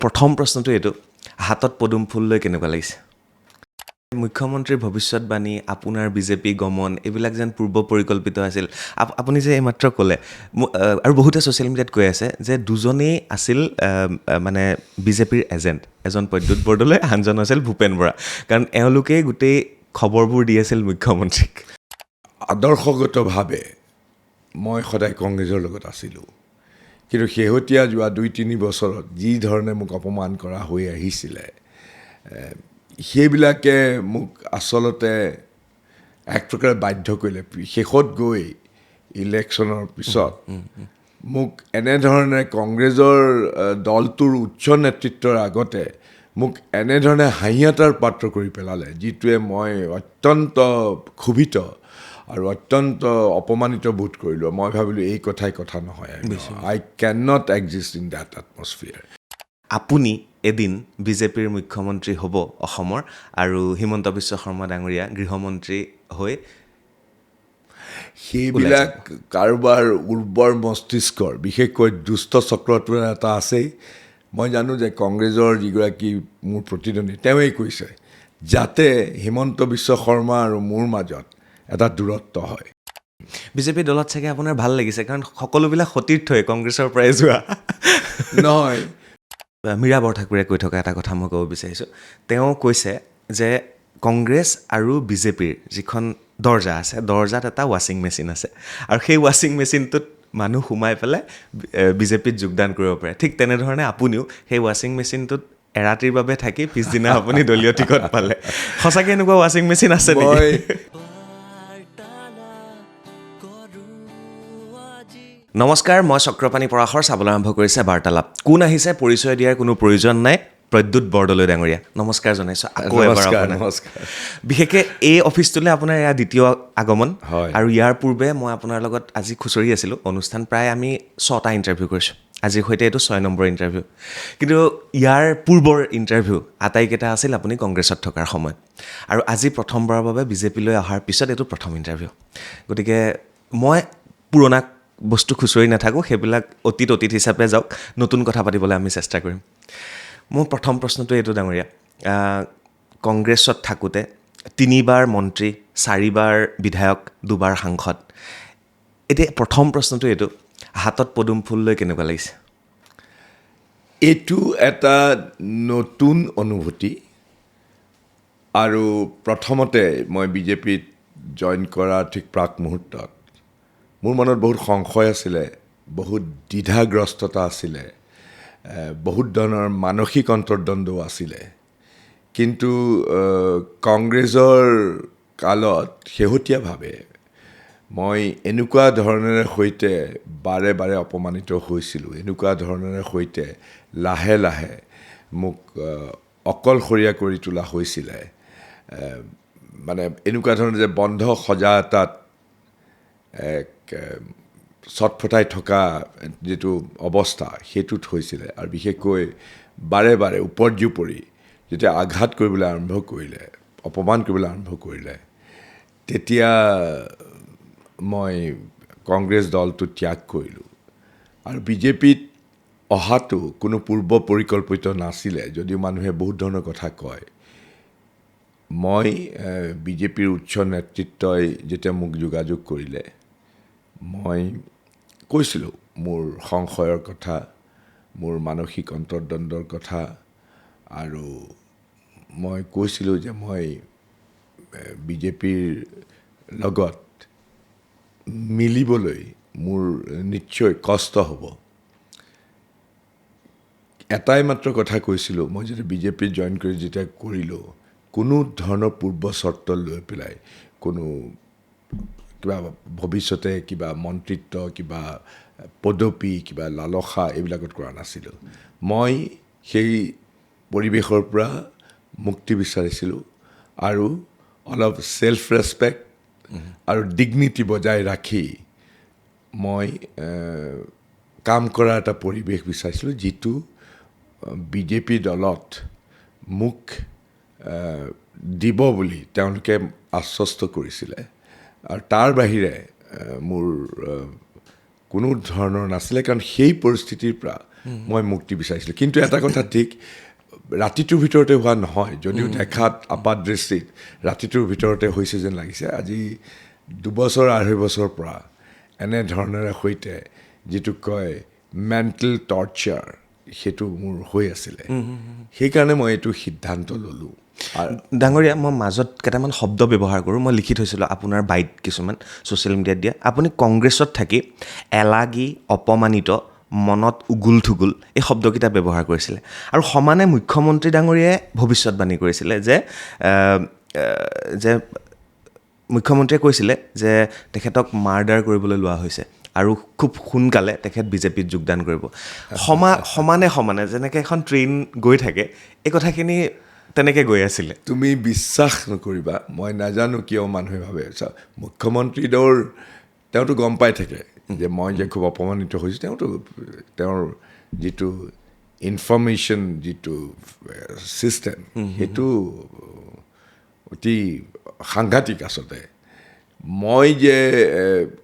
প্ৰথম প্ৰশ্নটো এইটো, হাতত পদুম ফুল লৈ কেনেকুৱা লাগিছে? মুখ্যমন্ত্ৰীৰ ভৱিষ্যতবাণী, আপোনাৰ বিজেপি গমন, এইবিলাক যেন পূৰ্ব পৰিকল্পিত আছিল। আপুনি যে এইমাত্ৰ ক'লে, আৰু বহুতে ছ'চিয়েল মিডিয়াত কৈ আছে যে দুজনেই আছিল মানে বিজেপিৰ এজেণ্ট, এজন প্ৰদ্যুৎ বৰদলৈ, আনজন আছিল ভূপেন বৰা, কাৰণ এওঁলোকেই গোটেই খবৰবোৰ দি আছিল মুখ্যমন্ত্ৰীক। আদৰ্শগতভাৱে মই সদায় কংগ্ৰেছৰ লগত আছিলোঁ, কিন্তু শেহতীয়া যোৱা 2-3 বছৰত যি ধৰণে মোক অপমান কৰা হৈ আহিছিলে, সেইবিলাকে মোক আচলতে এক প্ৰকাৰে বাধ্য কৰিলে। শেষত গৈ ইলেকশ্যনৰ পিছত মোক এনেধৰণে কংগ্ৰেছৰ দলটোৰ উচ্চ নেতৃত্বৰ আগতে মোক এনেধৰণে হাঁহিয়াতাৰ পাত্ৰ কৰি পেলালে, যিটোৱে মই অত্যন্ত ক্ষোভিত আৰু অত্যন্ত অপমানিত বোধ কৰিলোঁ। মই ভাবিলোঁ এই কথা নহয়, I can not exist in that atmosphere. আপুনি এদিন বিজেপিৰ মুখ্যমন্ত্ৰী হ'ব অসমৰ, আৰু হিমন্ত বিশ্ব শৰ্মা ডাঙৰীয়া গৃহমন্ত্ৰী হৈ সেইবিলাক কাৰোবাৰ উৰ্বৰ মস্তিষ্কৰ, বিশেষকৈ দুষ্ট চক্ৰটোৰ এটা আছেই। মই জানো যে কংগ্ৰেছৰ যিগৰাকী মোৰ প্ৰতিদ্বন্দ্বী, তেওঁৱেই কৈছে যাতে হিমন্ত বিশ্ব শৰ্মা আৰু মোৰ মাজত এটা দূৰত্ব হয়। বিজেপি দলত চাগে আপোনাৰ ভাল লাগিছে, কাৰণ সকলোবিলাক সতীৰ্থই কংগ্ৰেছৰ পৰাই যোৱা। নহয়, মীৰা বৰঠাকুৰে কৈ থকা এটা কথা মই ক'ব বিচাৰিছোঁ। তেওঁ কৈছে যে কংগ্ৰেছ আৰু বিজেপিৰ যিখন দৰ্জা আছে, দৰ্জাত এটা ৱাশ্বিং মেচিন আছে, আৰু সেই ৱাশ্বিং মেচিনটোত মানুহ সোমাই পেলাই বিজেপিত যোগদান কৰিব পাৰে। ঠিক তেনেধৰণে আপুনিও সেই ৱাশ্বিং মেচিনটোত এৰাতিৰ বাবে থাকি পিছদিনা আপুনি দলীয় টিকট পালে। সঁচাকৈ এনেকুৱা ৱাশ্বিং মেচিন আছে নেকি? নমস্কাৰ, মই চক্ৰপাণি পৰাশৰ, চাবলৈ আৰম্ভ কৰিছে বাৰ্তালাপ। কোন আহিছে পৰিচয় দিয়াৰ কোনো প্ৰয়োজন নাই, প্ৰদ্যুৎ বৰদলৈ ডাঙৰীয়া। নমস্কাৰ জনাইছোঁ আকৌ এবাৰ আপোনাক। বিশেষকৈ এই অফিচটোলৈ আপোনাৰ এয়া দ্বিতীয় আগমন, আৰু ইয়াৰ পূৰ্বে মই আপোনাৰ লগত আজি খুচৰি আছিলোঁ অনুষ্ঠান, প্ৰায় আমি 6টা ইণ্টাৰভিউ কৰিছোঁ। আজিৰ সৈতে এইটো 6 নম্বৰ ইণ্টাৰভিউ। কিন্তু ইয়াৰ পূৰ্বৰ ইণ্টাৰভিউ আটাইকেইটা আছিল আপুনি কংগ্ৰেছত থকাৰ সময়ত, আৰু আজি প্ৰথমবাৰৰ বাবে বিজেপিলৈ অহাৰ পিছত এইটো প্ৰথম ইণ্টাৰভিউ। গতিকে মই পুৰণা বস্তু খুচৰি নাথাকোঁ, সেইবিলাক অতীত হিচাপে যাওক, নতুন কথা পাতিবলৈ আমি চেষ্টা কৰিম। মোৰ প্ৰথম প্ৰশ্নটো এইটো ডাঙৰীয়া, কংগ্ৰেছত থাকোঁতে 3বাৰ মন্ত্ৰী, 4বাৰ বিধায়ক, 2বাৰ সাংসদ, এতিয়া প্ৰথম প্ৰশ্নটো এইটো, হাতত পদুম ফুল লৈ কেনেকুৱা লাগিছে? এইটো এটা নতুন অনুভূতি, আৰু প্ৰথমতে মই বিজেপিত জইন কৰা ঠিক প্ৰাক মুহূৰ্তত মোৰ মনত বহুত সংশয় আছিলে, বহুত দ্বিধাগ্ৰস্ততা আছিলে, বহুত ধৰণৰ মানসিক অন্তৰ্দ্বন্দ্বও আছিলে। কিন্তু কংগ্ৰেছৰ কালত শেহতীয়াভাৱে মই এনেকুৱা ধৰণেৰে সৈতে বাৰে বাৰে অপমানিত হৈছিলোঁ, এনেকুৱা ধৰণেৰে সৈতে লাহে লাহে মোক অকলশৰীয়া কৰি তোলা হৈছিলে, মানে এনেকুৱা ধৰণৰ যে বন্ধ সজা এটাত এক চটফটাই থকা যিটো অৱস্থা, সেইটোত হৈছিলে। আৰু বিশেষকৈ বাৰে বাৰে উপৰ্যুপৰি যেতিয়া আঘাত কৰিবলৈ আৰম্ভ কৰিলে, অপমান কৰিবলৈ আৰম্ভ কৰিলে, তেতিয়া মই কংগ্ৰেছ দলটো ত্যাগ কৰিলোঁ। আৰু বিজেপিত অহাটো কোনো পূৰ্ব পৰিকল্পিত নাছিলে, যদিও মানুহে বহুত ধৰণৰ কথা কয়। মই বিজেপিৰ উচ্চ নেতৃত্বই যেতিয়া মোক যোগাযোগ কৰিলে, মই কৈছিলোঁ মোৰ সংশয়ৰ কথা, মোৰ মানসিক অন্তৰ্দ্বন্দ্বৰ কথা, আৰু মই কৈছিলোঁ যে মই বিজেপিৰ লগত মিলিবলৈ মোৰ নিশ্চয় কষ্ট হ'ব। এটাই মাত্ৰ কথা কৈছিলোঁ, মই যেতিয়া বিজেপিত জইন কৰি যেতিয়া কৰিলোঁ, কোনো ধৰণৰ পূৰ্ব চৰ্ত লৈ পেলাই কোনো কিবা ভৱিষ্যতে কিবা মন্ত্ৰিত্ব, কিবা পদবী, কিবা লালসা এইবিলাকত কৰা নাছিলোঁ। মই সেই পৰিৱেশৰ পৰা মুক্তি বিচাৰিছিলোঁ, আৰু অলপ ছেল্ফ ৰেচপেক্ট আৰু ডিগনিটি বজাই ৰাখি মই কাম কৰা এটা পৰিৱেশ বিচাৰিছিলোঁ, যিটো বিজেপি দলত মোক দিব বুলি তেওঁলোকে আশ্বস্ত কৰিছিলে। আৰু তাৰ বাহিৰে মোৰ কোনো ধৰণৰ নাছিলে, কাৰণ সেই পৰিস্থিতিৰ পৰা মই মুক্তি বিচাৰিছিলোঁ। কিন্তু এটা কথা ঠিক, ৰাতিটোৰ ভিতৰতে হোৱা নহয়, যদিও দেখাত আপাত দৃষ্টিত ৰাতিটোৰ ভিতৰতে হৈছে যেন লাগিছে। আজি 2 বছৰ 2.5 বছৰৰ পৰা এনেধৰণেৰে সৈতে যিটো কয় মেণ্টেল টৰ্চাৰ, সেইটো মোৰ হৈ আছিলে। সেইকাৰণে মই এইটো সিদ্ধান্ত ল'লোঁ। ডাঙৰীয়া, মই মাজত কেইটামান শব্দ ব্যৱহাৰ কৰোঁ। মই লিখি থৈছিলোঁ আপোনাৰ বাইট কিছুমান ছ'চিয়েল মিডিয়াত দিয়া। আপুনি কংগ্ৰেছত থাকি এলাগী, অপমানিত, মনত উগুল থুগুল এই শব্দকেইটা ব্যৱহাৰ কৰিছিলে। আৰু সমানে মুখ্যমন্ত্ৰী ডাঙৰীয়াই ভৱিষ্যতবাণী কৰিছিলে যে মুখ্যমন্ত্ৰীয়ে কৈছিলে যে তেখেতক মাৰ্ডাৰ কৰিবলৈ লোৱা হৈছে আৰু খুব সোনকালে তেখেত বিজেপিত যোগদান কৰিব। সমানে সমানে যেনেকৈ এখন ট্ৰেইন গৈ থাকে, এই কথাখিনি তেনেকৈ গৈ আছিলে। তুমি বিশ্বাস নকৰিবা, মই নাজানো কিয় মানুহে ভাবে, মুখ্যমন্ত্ৰীদেউৰ তেওঁতো গম পাই থাকে যে মই যে খুব অপমানিত হৈছোঁ। তেওঁৰ যিটো ইনফৰ্মেশ্যন, যিটো ছিষ্টেম, সেইটো অতি সাংঘাতিক আচলতে। মই যে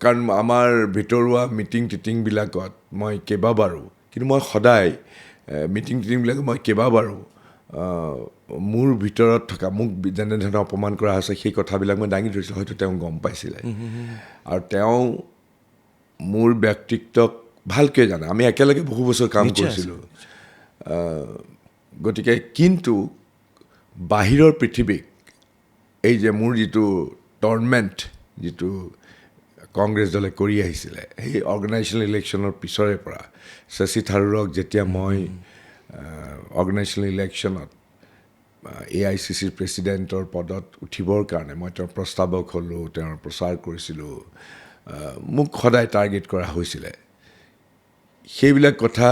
কাৰণ আমাৰ ভিতৰুৱা মিটিং টিটিংবিলাকত মই কেইবাবাৰো, কিন্তু মই সদায় মিটিং টিটিংবিলাকত মই কেইবাবাৰো মোৰ ভিতৰত থকা মোক যেনেধৰণে অপমান কৰা হৈছে সেই কথাবিলাক মই দাঙি ধৰিছিলোঁ। হয়তো তেওঁ গম পাইছিলে আৰু তেওঁ মোৰ ব্যক্তিত্বক ভালকৈ জানে। আমি একেলগে বহু বছৰ কাম কৰিছিলোঁ। গতিকে কিন্তু বাহিৰৰ পৃথিৱীক এই যে মোৰ যিটো টৰ্মেণ্ট, যিটো কংগ্ৰেছ দলে কৰি আহিছিলে, সেই অৰ্গেনাইজেশ্যনেল ইলেকশ্যনৰ পিছৰে পৰা শশী থাৰুৰক যেতিয়া মই অৰ্গেনাইজেশ্যনেল ইলেকশ্যনত AICCৰ প্ৰেছিডেণ্টৰ পদত উঠিবৰ কাৰণে মই তেওঁৰ প্ৰস্তাৱক হ'লোঁ, তেওঁৰ প্ৰচাৰ কৰিছিলোঁ, মোক সদায় টাৰ্গেট কৰা হৈছিলে। সেইবিলাক কথা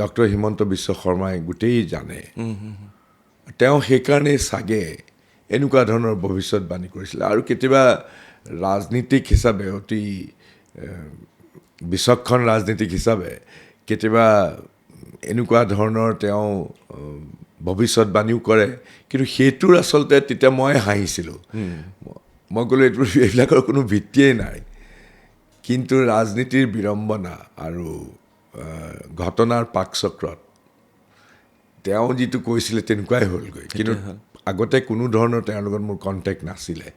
ডক্টৰ হিমন্ত বিশ্ব শৰ্মাই গোটেই জানে। তেওঁ সেইকাৰণেই চাগে এনেকুৱা ধৰণৰ ভৱিষ্যতবাণী কৰিছিলে। আৰু কেতিয়াবা ৰাজনীতিক হিচাপে, অতি বিচক্ষণ ৰাজনীতিক হিচাপে কেতিয়াবা এনেকুৱা ধৰণৰ তেওঁ ভৱিষ্যতবাণীও কৰে। কিন্তু সেইটোৰ আচলতে তেতিয়া মই হাঁহিছিলোঁ। মই ক'লোঁ এইবিলাকৰ কোনো ভিত্তিয়েই নাই। কিন্তু ৰাজনীতিৰ বিড়ম্বনা আৰু ঘটনাৰ পাকচক্ৰত তেওঁ যিটো কৈছিলে তেনেকুৱাই হ'লগৈ। কিন্তু আগতে কোনো ধৰণৰ তেওঁৰ লগত মোৰ কণ্টেক্ট নাছিলে।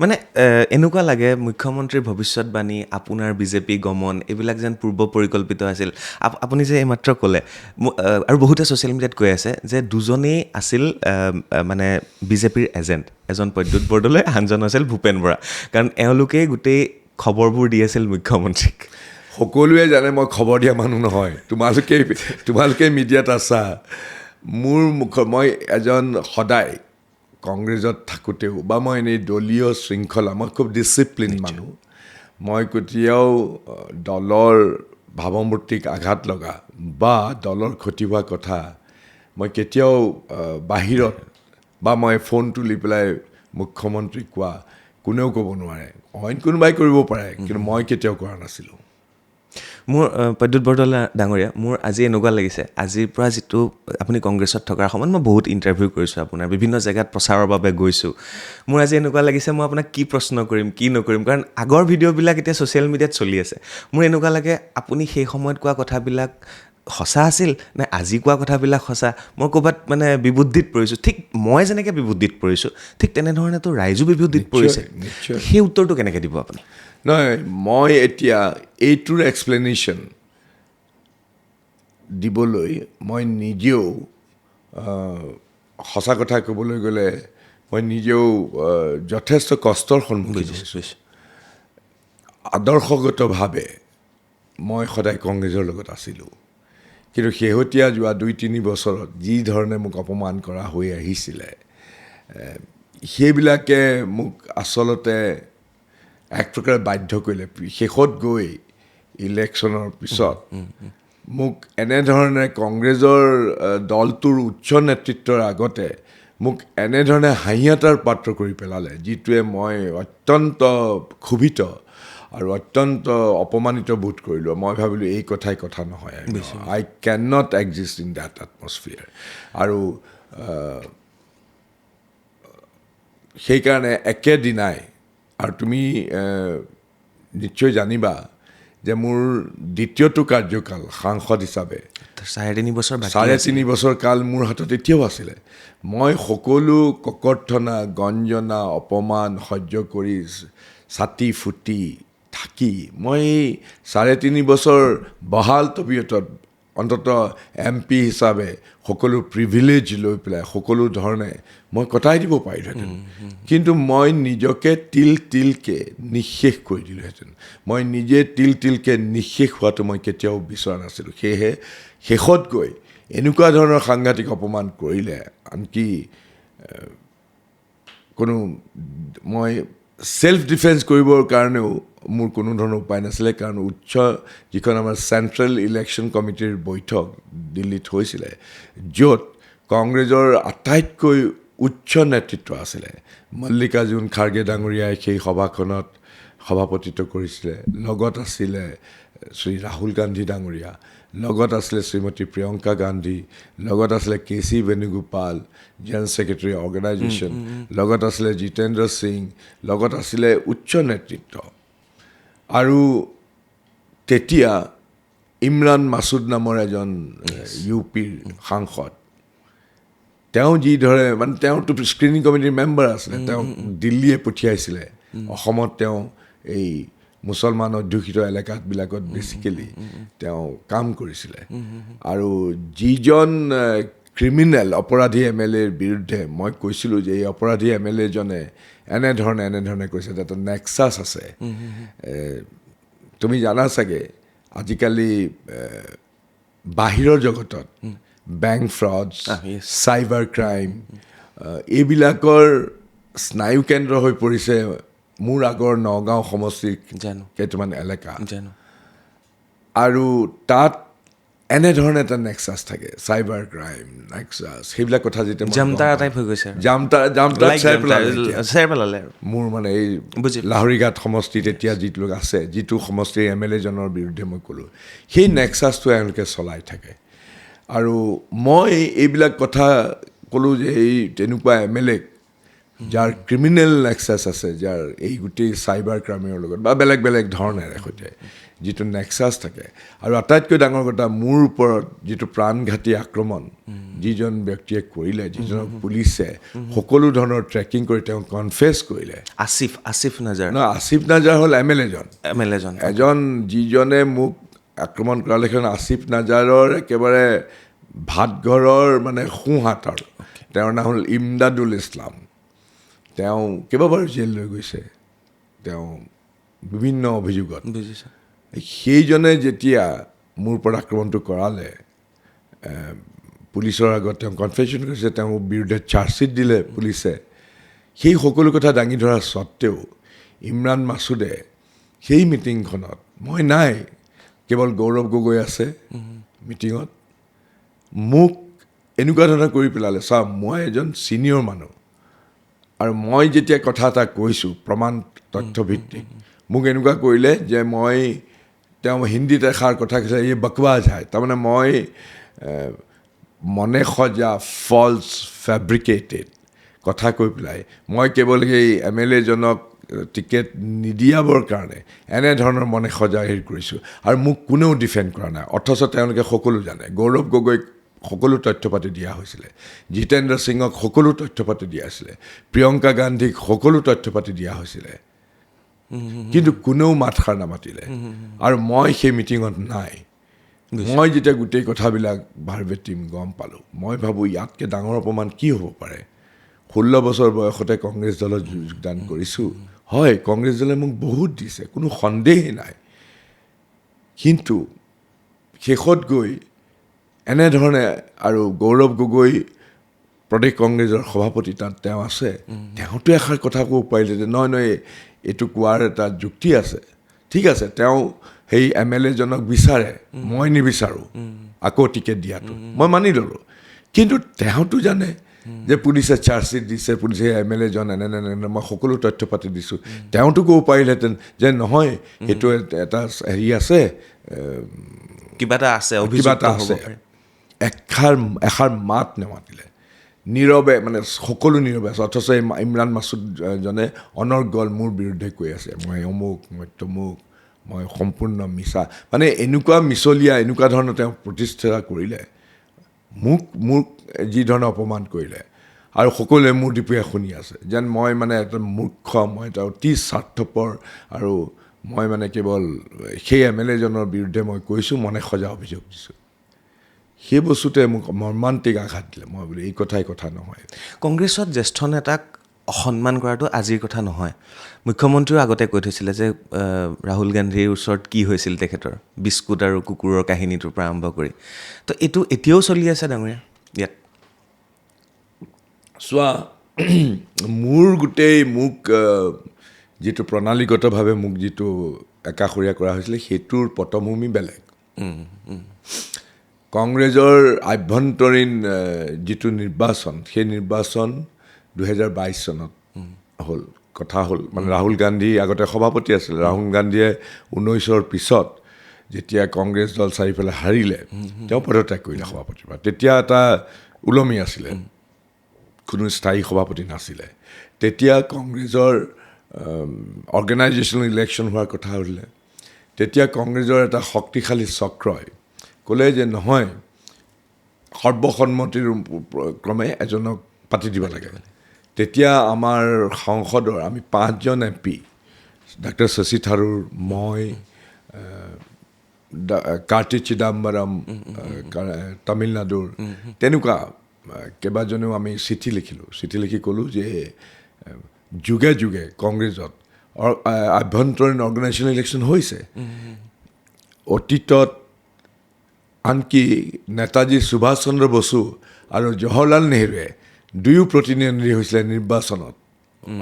মানে এনেকুৱা লাগে মুখ্যমন্ত্ৰীৰ ভৱিষ্যতবাণী, আপোনাৰ বিজেপি গমন, এইবিলাক যেন পূৰ্ব পৰিকল্পিত আছিল। আপুনি যে এইমাত্ৰ ক'লে, আৰু বহুতে ছ'চিয়েল মিডিয়াত কৈ আছে যে দুজনেই আছিল মানে বিজেপিৰ এজেণ্ট, এজন প্ৰদ্যুৎ বৰদলৈ, আনজন আছিল ভূপেন বৰা। কাৰণ এওঁলোকেই গোটেই খবৰবোৰ দি আছিল মুখ্যমন্ত্ৰীক। সকলোৱে জানে মই খবৰ দিয়া মানুহ নহয়। তোমালোকে মিডিয়াত আছা। মই এজন সদায় কংগ্ৰেছত থাকোঁতেও বা মই এনেই দলীয় শৃংখলা, মই খুব ডিচিপ্লিন মানুহ। মই কেতিয়াও দলৰ ভাৱমূৰ্তিক আঘাত লগা বা দলৰ ক্ষতি হোৱা কথা মই কেতিয়াও বাহিৰত বা মই ফোন তুলি পেলাই মুখ্যমন্ত্ৰীক কোৱা কোনেও ক'ব নোৱাৰে। অইন কোনোবাই কৰিব পাৰে, কিন্তু মই কেতিয়াও কৰা নাছিলোঁ। মোৰ প্ৰদ্যুৎ বৰদলৈ ডাঙৰীয়া, মোৰ আজি এনেকুৱা লাগিছে, আজিৰ পৰা যিটো আপুনি কংগ্ৰেছত থকাৰ সময়ত মই বহুত ইণ্টাৰভিউ কৰিছোঁ আপোনাৰ, বিভিন্ন জেগাত প্ৰচাৰৰ বাবে গৈছোঁ। মোৰ আজি এনেকুৱা লাগিছে মই আপোনাক কি প্ৰশ্ন কৰিম, কি নকৰিম, কাৰণ আগৰ ভিডিঅ'বিলাক এতিয়া ছ'চিয়েল মিডিয়াত চলি আছে। মোৰ এনেকুৱা লাগে আপুনি সেই সময়ত কোৱা কথাবিলাক সঁচা আছিল নে আজি কোৱা কথাবিলাক সঁচা। মই ক'ৰবাত মানে বিবুদ্ধিত পৰিছোঁ। ঠিক মই যেনেকৈ বিবুদ্ধিত পৰিছোঁ, ঠিক তেনেধৰণেতো ৰাইজো বিবুদ্ধিত পৰিছে। সেই উত্তৰটো কেনেকৈ দিব আপুনি? নহয়, মই এতিয়া এইটোৰ এক্সপ্লেনেশ্যন দিবলৈ মই নিজেও, সঁচা কথা ক'বলৈ গ'লে মই নিজেও যথেষ্ট কষ্টৰ সন্মুখীন হৈছোঁ। আদৰ্শগতভাৱে মই সদায় কংগ্ৰেছৰ লগত আছিলোঁ। কিন্তু শেহতীয়া যোৱা 2-3 বছৰত যি ধৰণে মোক অপমান কৰা হৈ আহিছিলে, সেইবিলাকে মোক আচলতে এক প্ৰকাৰে বাধ্য কৰিলে। শেষত গৈ ইলেকশ্যনৰ পিছত মোক এনেধৰণে কংগ্ৰেছৰ দলটোৰ উচ্চ নেতৃত্বৰ আগতে মোক এনেধৰণে হাঁহিয়াতাৰ পাত্ৰ কৰি পেলালে, যিটোৱে মই অত্যন্ত ক্ষোভিত আৰু অত্যন্ত অপমানিত বোধ কৰিলোঁ। মই ভাবিলোঁ এই কথা নহয়, I can not exist in that atmosphere. আৰু সেইকাৰণে একেদিনাই, আৰু তুমি নিশ্চয় জানিবা যে মোৰ দ্বিতীয়টো কাৰ্যকাল সাংসদ হিচাপে 3.5 বছৰ বাকী 3.5 বছৰ কাল মোৰ হাতত এতিয়াও আছিলে মই সকলো ককৰ্থনা গঞ্জনা অপমান সহ্য কৰি ছাতি ফুটি থাকি মই 3.5 বছৰ বহাল তবিয়তত অন্তত MP হিচাপে সকলো প্ৰিভিলেজ লৈ পেলাই সকলো ধৰণে মই কটাই দিব পাৰিলোহেঁতেন কিন্তু মই নিজকে তিলকে নিঃশেষ কৰি দিলোহেঁতেন মই নিজে তিলকে নিঃশেষ হোৱাটো মই কেতিয়াও বিচৰা নাছিলোঁ সেয়েহে শেষত গৈ এনেকুৱা ধৰণৰ সাংঘাতিক অপমান কৰিলে আনকি কোনো মই সেলফ ডিফেন্স কৰিবৰ কাৰণেও মোৰ কোনো ধৰণৰ উপায় নাছিলে কাৰণ উচ্চ যিখন আমাৰ চেণ্ট্ৰেল ইলেকশ্যন কমিটিৰ বৈঠক দিল্লীত হৈছিলে য'ত কংগ্ৰেছৰ আটাইতকৈ উচ্চ নেতৃত্ব আছিলে মল্লিকাৰ্জুন খাৰ্গে ডাঙৰীয়াই সেই সভাখনত সভাপতিত্ব কৰিছিলে লগত আছিলে শ্ৰী ৰাহুল গান্ধী ডাঙৰীয়া লগত আছিলে শ্ৰীমতী প্ৰিয়ংকা গান্ধী লগত আছিলে KC Venugopal general secretary organisation লগত আছিলে জিতেন্দ্ৰ সিং লগত আছিলে উচ্চ নেতৃত্ব আৰু তেতিয়া ইমৰান মাছুদ নামৰ এজন UPৰ সাংসদ তেওঁ যি ধৰে মানে তেওঁতো স্ক্ৰিনিং কমিটিৰ মেম্বাৰ আছিলে তেওঁ দিল্লীয়ে পঠিয়াইছিলে অসমত তেওঁ এই মুছলমান অধ্যুষিত এলেকাবিলাকত বেছিকেলি তেওঁ কাম কৰিছিলে আৰু যিজন ক্ৰিমিনেল অপৰাধী MLAৰ বিৰুদ্ধে মই কৈছিলোঁ যে এই অপৰাধী MLAজনে এনেধৰণে কৈছে যে এটা নেক্সাছ আছে তুমি জানা চাগে আজিকালি বাহিৰৰ জগতত বেংক ফ্ৰডছ চাইবাৰ ক্ৰাইম এইবিলাকৰ স্নায়ু কেন্দ্ৰ হৈ পৰিছে মোৰ আগৰ নগাঁও সমষ্টিৰ কেইটামান এলেকা আৰু তাত এনেধৰণে এটা নেক্সাছ থাকে চাইবাৰ ক্ৰাইম নেক্সাছ সেইবিলাক কথা যেতিয়া জামতাৰা টাইপ হৈ গৈছে মোৰ মানে এই লাহৰীঘাট সমষ্টিত এতিয়া যিটো লোক আছে যিটো সমষ্টিৰ MLAজনৰ বিৰুদ্ধে মই ক'লোঁ সেই নেক্সাছটো এওঁলোকে চলাই থাকে আৰু মই এইবিলাক কথা ক'লোঁ যে এই তেনেকুৱা MLA যাৰ ক্ৰিমিনেল নেক্সাছ আছে যাৰ এই গোটেই চাইবাৰ ক্ৰাইমৰ লগত বা বেলেগ ধৰণেৰে সৈতে যিটো নেক্সাছ থাকে আৰু আটাইতকৈ ডাঙৰ কথা মোৰ ওপৰত যিটো প্ৰাণঘাতী আক্ৰমণ যিজন ব্যক্তিয়ে কৰিলে যিজনক পুলিচে সকলো ধৰণৰ ট্ৰেকিং কৰি তেওঁ কনফেছ কৰিলে আসিফ নাজাৰ হ'ল MLAজন এজন যিজনে মোক আক্ৰমণ কৰালেখন আসিফ নাজাৰৰ একেবাৰে ভাতঘৰৰ মানে সোঁহাতৰ তেওঁৰ নাম হ'ল ইমদাদুল ইছলাম তেওঁ কেইবাবাৰ জেল লৈ গৈছে তেওঁ বিভিন্ন অভিযোগত সেইজনে যেতিয়া মোৰ ওপৰত আক্ৰমণটো কৰালে পুলিচৰ আগত তেওঁ কনফেছন কৰিছে তেওঁৰ বিৰুদ্ধে চাৰ্জশ্বিট দিলে পুলিচে সেই সকলো কথা দাঙি ধৰা স্বত্তেও ইমৰান মাছুদে সেই মিটিংখনত মই নাই কেৱল গৌৰৱ গগৈ আছে মিটিঙত মোক এনেকুৱা ধৰণৰ কৰি পেলালে চা মই এজন ছিনিয়ৰ মানুহ আৰু মই যেতিয়া কথা এটা কৈছোঁ প্ৰমাণ তথ্যভিত্তিক মোক এনেকুৱা কৰিলে যে মই তেওঁ হিন্দীত এষাৰ কথা কৈছে এই বকৱাজ হয় তাৰমানে মই মনে সজা ফলছ ফেব্ৰিকেটেড কথা কৈ পেলাই মই কেৱল সেই MLAজনক টিকেট নিদিয়াবৰ কাৰণে এনেধৰণৰ মনে সজা হেৰি কৰিছোঁ আৰু মোক কোনেও ডিফেণ্ড কৰা নাই অথচ তেওঁলোকে সকলো জানে গৌৰৱ গগৈক সকলো তথ্য পাতি দিয়া হৈছিলে জিতেন্দ্ৰ সিঙক সকলো তথ্য পাতি দিয়া হৈছিলে প্ৰিয়ংকা গান্ধীক সকলো তথ্য পাতি দিয়া হৈছিলে কিন্তু কোনেও মাতষাৰ নামাতিলে আৰু মই সেই মিটিঙত নাই মই যেতিয়া গোটেই কথাবিলাক ভাৰবেটিম গম পালোঁ মই ভাবোঁ ইয়াতকৈ ডাঙৰ অপমান কি হ'ব পাৰে 16 বছৰ বয়সতে কংগ্ৰেছ দলত যোগদান কৰিছোঁ হয় কংগ্ৰেছ দলে মোক বহুত দিছে কোনো সন্দেহেই নাই কিন্তু শেষত গৈ এনেধৰণে আৰু গৌৰৱ গগৈ প্ৰদেশ কংগ্ৰেছৰ সভাপতি তাত তেওঁ আছে তেওঁতো এষাৰ কথা ক'ব পাৰিলে যে নহয় এইটো কোৱাৰ এটা যুক্তি আছে ঠিক আছে তেওঁ সেই MLAজনক বিচাৰে মই নিবিচাৰোঁ আকৌ টিকেট দিয়াটো মই মানি ল'লোঁ কিন্তু তেওঁতো জানে যে পুলিচে চাৰ্জশ্বিট দিছে পুলিচে MLAজন এনে মই সকলো তথ্য পাতি দিছোঁ তেওঁতো ক'ব পাৰিলেহেঁতেন যে নহয় সেইটো এটা হেৰি আছে কিবা এটা আছে এষাৰ মাত নেমাতিলে নীৰৱে মানে সকলো নীৰৱে আছে অথচ ইমৰান মাছুদজনে অনৰ্গল মোৰ বিৰুদ্ধে কৈ আছে মই অমুক মই তমুক মই সম্পূৰ্ণ মিছা মানে এনেকুৱা মিছলীয়া এনেকুৱা ধৰণৰ তেওঁ প্ৰতিষ্ঠা কৰিলে মোক যি ধৰণে অপমান কৰিলে আৰু সকলোৱে মোৰ দিপীয়া শুনি আছে যেন মই মানে এটা মূৰ্খ মই এটা অতি স্বাৰ্থপৰ আৰু মই মানে কেৱল সেই এজনৰ বিৰুদ্ধে মই কৈছোঁ মনে সজা অভিযোগ দিছোঁ সেই বস্তুতে মোক মৰ্মান্তিক আঘাত দিলে মই বোলো এই কথা নহয় কংগ্ৰেছত জ্যেষ্ঠ নেতাক অসন্মান কৰাটো আজিৰ কথা নহয় মুখ্যমন্ত্ৰীও আগতে কৈ থৈছিলে যে ৰাহুল গান্ধীৰ ওচৰত কি হৈছিল তেখেতৰ বিস্কুট আৰু কুকুৰৰ কাহিনীটোৰ পৰা আৰম্ভ কৰি তো এইটো এতিয়াও চলি আছে ডাঙৰীয়া ইয়াত চোৱা মোৰ গোটেই মোক যিটো প্ৰণালীগতভাৱে মোক যিটো একাষৰীয়া কৰা হৈছিলে সেইটোৰ পটভূমি বেলেগ কংগ্ৰেছৰ আভ্যন্তৰীণ যিটো নিৰ্বাচন সেই নিৰ্বাচন 2022 চনত হ'ল কথা হ'ল মানে ৰাহুল গান্ধী আগতে সভাপতি আছিলে ৰাহুল গান্ধীয়ে 19ৰ পিছত যেতিয়া কংগ্ৰেছ দল চাৰিফালে হাৰিলে তেওঁ পদত্যাগ কৰিলে সভাপতিৰ পৰা তেতিয়া এটা ওলমি আছিলে কোনো স্থায়ী সভাপতি নাছিলে তেতিয়া কংগ্ৰেছৰ অৰ্গেনাইজেশ্যনেল ইলেকশ্যন হোৱাৰ কথা হ'লে তেতিয়া কংগ্ৰেছৰ এটা শক্তিশালী চক্ৰই ক'লে যে নহয় সৰ্বসন্মতিৰ ক্ৰমে এজনক পাতি দিব লাগে তেতিয়া আমাৰ সংসদৰ আমি 5জন MP ডাক্তৰ শশী থাৰুৰ মই কাৰ্তি চিদাম্বৰম তামিলনাডুৰ তেনেকুৱা কেইবাজনেও আমি চিঠি লিখি ক'লোঁ যে যুগে যুগে কংগ্ৰেছত আভ্যন্তৰীণ অৰ্গেনাইজেশ্যনেল ইলেকশ্যন হৈছে অতীতত আনকি নেতাজী সুভাষ চন্দ্ৰ বসু আৰু জৱাহৰলাল নেহৰুৱে দুয়ো প্ৰতিনিধি হৈছিলে নিৰ্বাচনত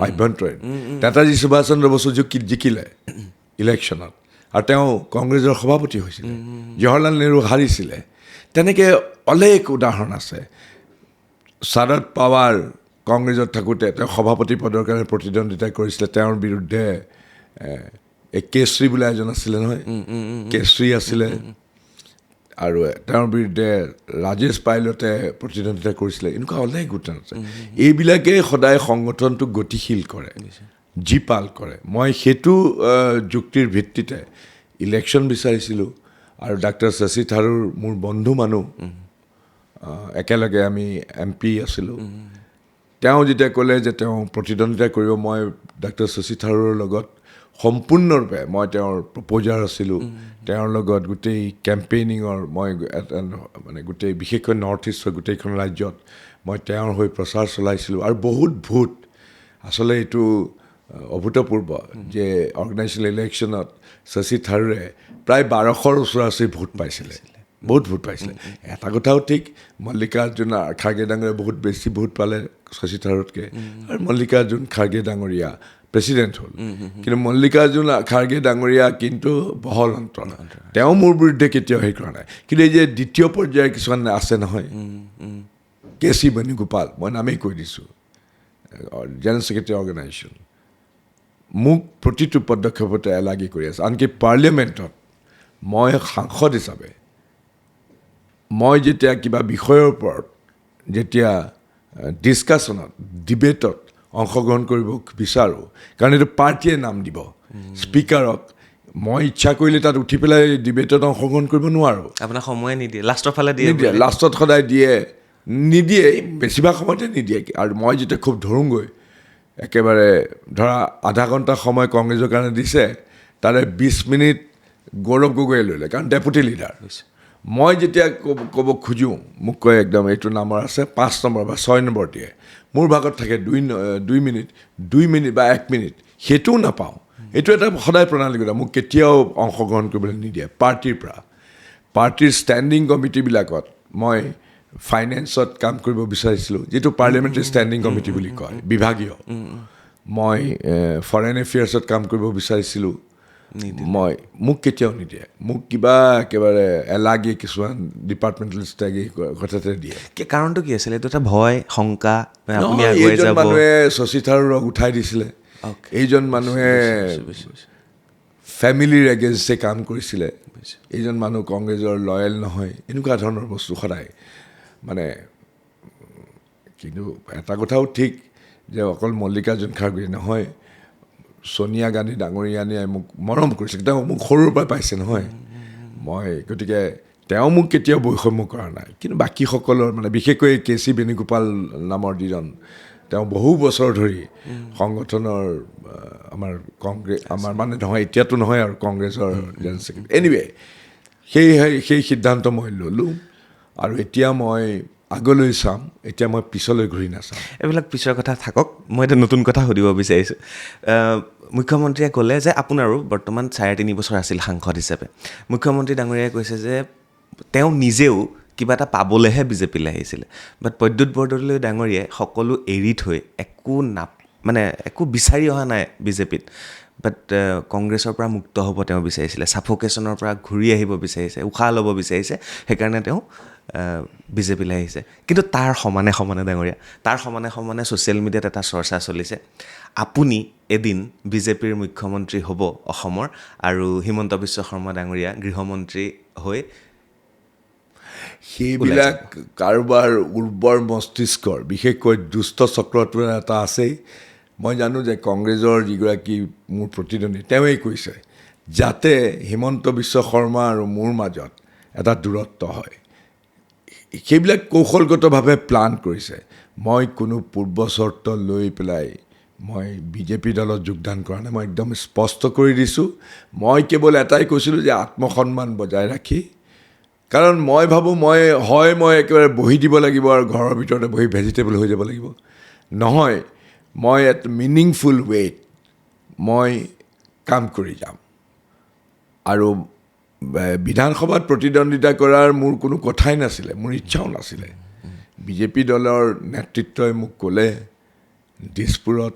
আভ্যন্তৰীণ নেতাজী সুভাষ চন্দ্ৰ বসু জিকিলে ইলেকশ্যনত আৰু তেওঁ কংগ্ৰেছৰ সভাপতি হৈছিলে জৱাহৰলাল নেহৰু হাৰিছিলে তেনেকৈ অলেখ উদাহৰণ আছে শৰদ পাৱাৰ কংগ্ৰেছত থাকোঁতে তেওঁ সভাপতি পদৰ কাৰণে প্ৰতিদ্বন্দ্বিতা কৰিছিলে তেওঁৰ বিৰুদ্ধে এই কেশৰী বোলা এজন আছিলে নহয় কেশৰী আছিলে আৰু তেওঁৰ বিৰুদ্ধে ৰাজেশ পাইলটে প্ৰতিদ্বন্দ্বিতা কৰিছিলে এনেকুৱা অলেখ উদাহৰণ আছে এইবিলাকে সদায় সংগঠনটোক গতিশীল কৰে জীপাল কৰে মই সেইটো যুক্তিৰ ভিত্তিতে ইলেকশ্যন বিচাৰিছিলোঁ আৰু ডাক্তৰ শশী থাৰুৰ মোৰ বন্ধু মানুহ একেলগে আমি MP আছিলোঁ তেওঁ যেতিয়া ক'লে যে তেওঁ প্ৰতিদ্বন্দ্বিতা কৰিব মই ডাক্তৰ শশী থাৰুৰৰ লগত সম্পূৰ্ণৰূপে মই তেওঁৰ প্ৰপ'জাৰ আছিলোঁ তেওঁৰ লগত গোটেই কেম্পেইনিঙৰ মই মানে গোটেই বিশেষকৈ নৰ্থ ইষ্টৰ গোটেইখন ৰাজ্যত মই তেওঁৰ হৈ প্ৰচাৰ চলাইছিলোঁ আৰু বহুত ভোট আচলতে এইটো অভূতপূৰ্ব যে অৰ্গেনাইজেশ্যনেল ইলেকশ্যনত শশী থাৰুৰে প্ৰায় 1200ৰ ওচৰা-ওচৰি ভোট পাইছিলে বহুত ভোট পাইছিলে এটা কথাও ঠিক মল্লিকাৰ্জুন খাৰ্গে ডাঙৰীয়া বহুত বেছি ভোট পালে শশী থাৰুতকৈ আৰু মল্লিকাৰ্জুন খাৰ্গে ডাঙৰীয়া প্ৰেচিডেণ্ট হ'ল কিন্তু মল্লিকাৰ্জুন খাৰ্গে ডাঙৰীয়া কিন্তু বহল অন্তৰ তেওঁ মোৰ বিৰুদ্ধে কেতিয়াও হেৰি কৰা নাই কিন্তু এই যে দ্বিতীয় পৰ্যায়ৰ কিছুমান আছে নহয় KC বেণুগোপাল মই নামেই কৈ দিছোঁ জেনেৰেল ছেক্ৰেটাৰী অৰ্গেনাইজেশ্যন মোক প্ৰতিটো পদক্ষেপতে এলাগি কৰি আছে আনকি পাৰ্লিয়ামেণ্টত মই সাংসদ হিচাপে মই যেতিয়া কিবা বিষয়ৰ ওপৰত যেতিয়া ডিছকাশ্যনত ডিবেটত অংশগ্ৰহণ কৰিব বিচাৰোঁ কাৰণ এইটো পাৰ্টীয়ে নাম দিব স্পীকাৰক মই ইচ্ছা কৰিলে তাত উঠি পেলাই ডিবেটত অংশগ্ৰহণ কৰিব নোৱাৰোঁ আপোনাক সময়ে নিদিয়ে লাষ্টৰ ফালে দিয়ে লাষ্টত সদায় নিদিয়ে বেছিভাগ সময়তে নিদিয়ে আৰু মই যেতিয়া খুব ধৰোঁগৈ একেবাৰে ধৰা আধা ঘণ্টা সময় কংগ্ৰেছৰ কাৰণে দিছে তাৰে 20 মিনিট গৌৰৱ গগৈয়ে ল'লে কাৰণ ডেপুটি লিডাৰ মই যেতিয়া ক'ব খোজোঁ মোক কয় একদম এইটো নম্বৰ আছে 5 নম্বৰ বা 6 নম্বৰ দিয়ে মোৰ ভাগত থাকে 2 মিনিট বা 1 মিনিট সেইটোও নাপাওঁ এইটো এটা সদায় প্ৰণালীগত মোক কেতিয়াও অংশগ্ৰহণ কৰিবলৈ নিদিয়ে পাৰ্টীৰ ষ্টেণ্ডিং কমিটিবিলাকত মই ফাইনেন্সত কাম কৰিব বিচাৰিছিলোঁ যিটো পাৰ্লিয়ামেণ্টাৰী ষ্টেণ্ডিং কমিটি বুলি কয় বিভাগীয় মই ফৰেইন এফেয়াৰ্ছত কাম কৰিব বিচাৰিছিলোঁ মোক কেতিয়াও নিদিয়ে মোক কিবা একেবাৰে এলাগি কিছুমান ডিপাৰ্টমেণ্টেল ষ্টেগি কথাতে দিয়ে কাৰণটো কি আছিলে এইটো এটা ভয় শংকা এইজন মানুহে শশী থাৰুৰক উঠাই দিছিলে এইজন মানুহে ফেমিলিৰ এগেইনষ্টে কাম কৰিছিলে এইজন মানুহ কংগ্ৰেছৰ লয়েল নহয় এনেকুৱা ধৰণৰ বস্তু সদায় মানে কিন্তু এটা কথাও ঠিক যে অকল মল্লিকাৰ্জুন খাৰ্গে নহয় সোনিয়া গান্ধী ডাঙৰীয়ানীয়ে মোক মৰম কৰিছে, তেওঁ মোক সৰুৰ পৰা পাইছে নহয়, মই গতিকে তেওঁ মোক কেতিয়াও বৈষম্য কৰা নাই। কিন্তু বাকীসকলৰ মানে বিশেষকৈ কে.চি. বেণুগোপাল নামৰ যিজন, তেওঁ বহু বছৰ ধৰি সংগঠনৰ আমাৰ কংগ্ৰেছ, আমাৰ মানে নহয় এতিয়াতো নহয় আৰু কংগ্ৰেছৰ জেনেৰেল ছেক্ৰেটাৰী, এনিৱে সেই সিদ্ধান্ত মই ল'লোঁ। আৰু এতিয়া মই আগলৈ চাম, এতিয়া মই পিছলৈ ঘূৰি নাচাম। এইবিলাক পিছৰ কথা থাকক, মই এটা নতুন কথা সুধিব বিচাৰিছোঁ। মুখ্যমন্ত্ৰীয়ে ক'লে যে আপোনাৰো বৰ্তমান 3.5 বছৰ আছিল সাংসদ হিচাপে। মুখ্যমন্ত্ৰী ডাঙৰীয়াই কৈছে যে তেওঁ নিজেও কিবা এটা পাবলৈহে বিজেপিলৈ আহিছিলে, বাট প্ৰদ্যুৎ বৰদলৈ ডাঙৰীয়াই সকলো এৰি থৈ একো বিচাৰি অহা নাই বিজেপিত, বাট কংগ্ৰেছৰ পৰা মুক্ত হ'ব তেওঁ বিচাৰিছিলে, ছাফোকেশ্যনৰ পৰা ঘূৰি আহিব বিচাৰিছে, উশাহ ল'ব বিচাৰিছে, সেইকাৰণে তেওঁ বিজেপিলৈ আহিছে। কিন্তু তাৰ সমানে ডাঙৰীয়া, তাৰ সমানে ছ'চিয়েল মিডিয়াত এটা চৰ্চা চলিছে, আপুনি এদিন বিজেপিৰ মুখ্যমন্ত্ৰী হ'ব অসমৰ, আৰু হিমন্ত বিশ্ব শৰ্মা ডাঙৰীয়া গৃহমন্ত্ৰী হৈ। সেইবিলাক কাৰোবাৰ উৰ্বৰ মস্তিষ্কৰ, বিশেষকৈ দুষ্ট চক্ৰটোৰ এটা আছেই। মই জানো যে কংগ্ৰেছৰ যিগৰাকী মোৰ প্ৰতিদ্বন্দ্বী তেওঁৱেই কৈছে যাতে হিমন্ত বিশ্ব শৰ্মা আৰু মোৰ মাজত এটা দূৰত্ব হয়। সেইবিলাক কৌশলগতভাৱে প্লান কৰিছে। মই কোনো পূৰ্ব চৰ্ত লৈ পেলাই মই বিজেপি দলত যোগদান কৰা নাই, মই একদম স্পষ্ট কৰি দিছোঁ। মই কেৱল এটাই কৈছিলোঁ যে আত্মসন্মান বজাই ৰাখি, কাৰণ মই ভাবোঁ মই একেবাৰে বহি দিব লাগিব আৰু ঘৰৰ ভিতৰতে বহি ভেজিটেবল হৈ যাব লাগিব, নহয় মই এট মিনিংফুল ৱেত মই কাম কৰি যাম। আৰু বিধানসভাত প্ৰতিদ্বন্দ্বিতা কৰাৰ মোৰ কোনো কথাই নাছিলে, মোৰ ইচ্ছাও নাছিলে। বিজেপি দলৰ নেতৃত্বই মোক ক'লে দিছপুৰত,